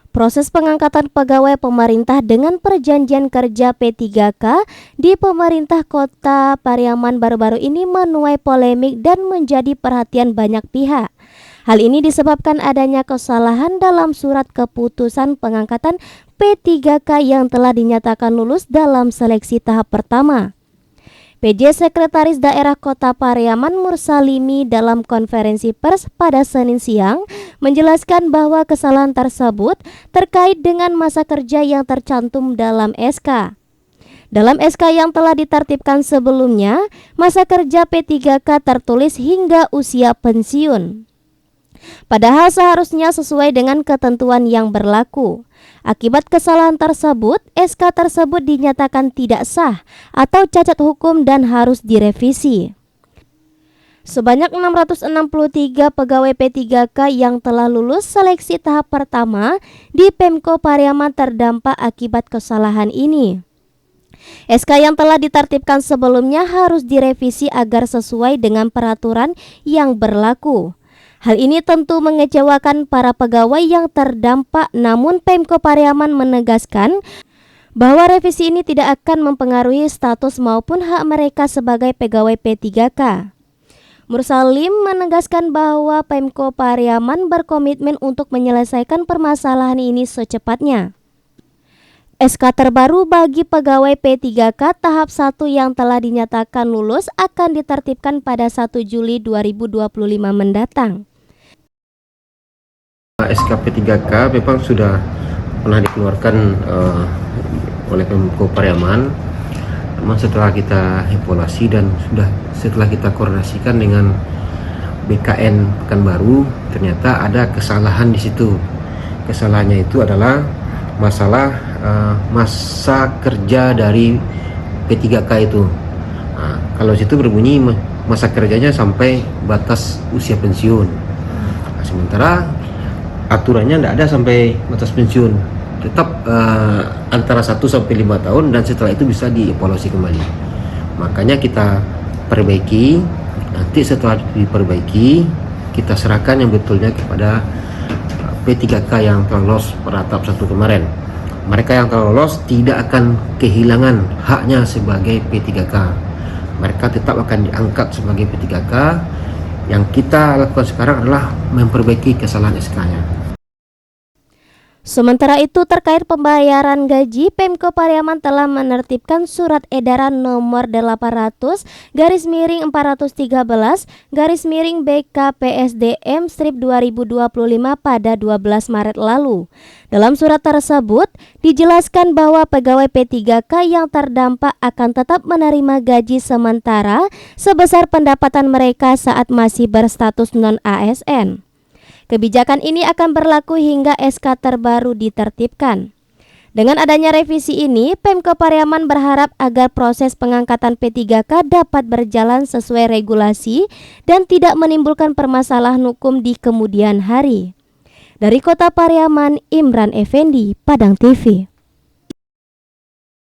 Proses pengangkatan pegawai pemerintah dengan perjanjian kerja P3K di pemerintah Kota Pariaman baru-baru ini menuai polemik dan menjadi perhatian banyak pihak. Hal ini disebabkan adanya kesalahan dalam surat keputusan pengangkatan P3K yang telah dinyatakan lulus dalam seleksi tahap pertama. PJ Sekretaris Daerah Kota Pariaman Mursalimi dalam konferensi pers pada Senin siang menjelaskan bahwa kesalahan tersebut terkait dengan masa kerja yang tercantum dalam SK. Dalam SK yang telah ditertibkan sebelumnya, masa kerja P3K tertulis hingga usia pensiun. Padahal seharusnya sesuai dengan ketentuan yang berlaku. Akibat kesalahan tersebut, SK tersebut dinyatakan tidak sah atau cacat hukum dan harus direvisi. Sebanyak 663 pegawai P3K yang telah lulus seleksi tahap pertama di Pemko Pariaman terdampak akibat kesalahan ini. SK yang telah ditertibkan sebelumnya harus direvisi agar sesuai dengan peraturan yang berlaku. Hal ini tentu mengecewakan para pegawai yang terdampak, namun Pemko Pariaman menegaskan bahwa revisi ini tidak akan mempengaruhi status maupun hak mereka sebagai pegawai P3K. Mursalim menegaskan bahwa Pemko Pariaman berkomitmen untuk menyelesaikan permasalahan ini secepatnya. SK terbaru bagi pegawai P3K tahap 1 yang telah dinyatakan lulus akan ditertibkan pada 1 Juli 2025 mendatang. SK P3K memang sudah pernah dikeluarkan oleh Pemko Pariaman. Namun setelah kita evaluasi dan setelah kita koordinasikan dengan BKN Pekanbaru, ternyata ada kesalahan di situ. Kesalahannya itu adalah masalah masa kerja dari P3K itu. Nah, kalau situ berbunyi masa kerjanya sampai batas usia pensiun. Nah, sementara aturannya tidak ada sampai batas pensiun, tetap antara 1 sampai 5 tahun dan setelah itu bisa dievaluasi kembali. Makanya kita perbaiki, nanti setelah diperbaiki kita serahkan yang betulnya kepada P3K yang telah lolos pada tahap 1 kemarin. Mereka yang telah lolos tidak akan kehilangan haknya sebagai P3K. Mereka tetap akan diangkat sebagai P3K. Yang kita lakukan sekarang adalah memperbaiki kesalahan SK-nya. Sementara itu terkait pembayaran gaji, Pemko Pariaman telah menertibkan surat edaran nomor 800/413/BKPSDM-2025 pada 12 Maret lalu. Dalam surat tersebut dijelaskan bahwa pegawai P3K yang terdampak akan tetap menerima gaji sementara sebesar pendapatan mereka saat masih berstatus non-ASN. Kebijakan ini akan berlaku hingga SK terbaru ditertibkan. Dengan adanya revisi ini, Pemko Pariaman berharap agar proses pengangkatan P3K dapat berjalan sesuai regulasi dan tidak menimbulkan permasalahan hukum di kemudian hari. Dari Kota Pariaman, Imran Effendi, Padang TV.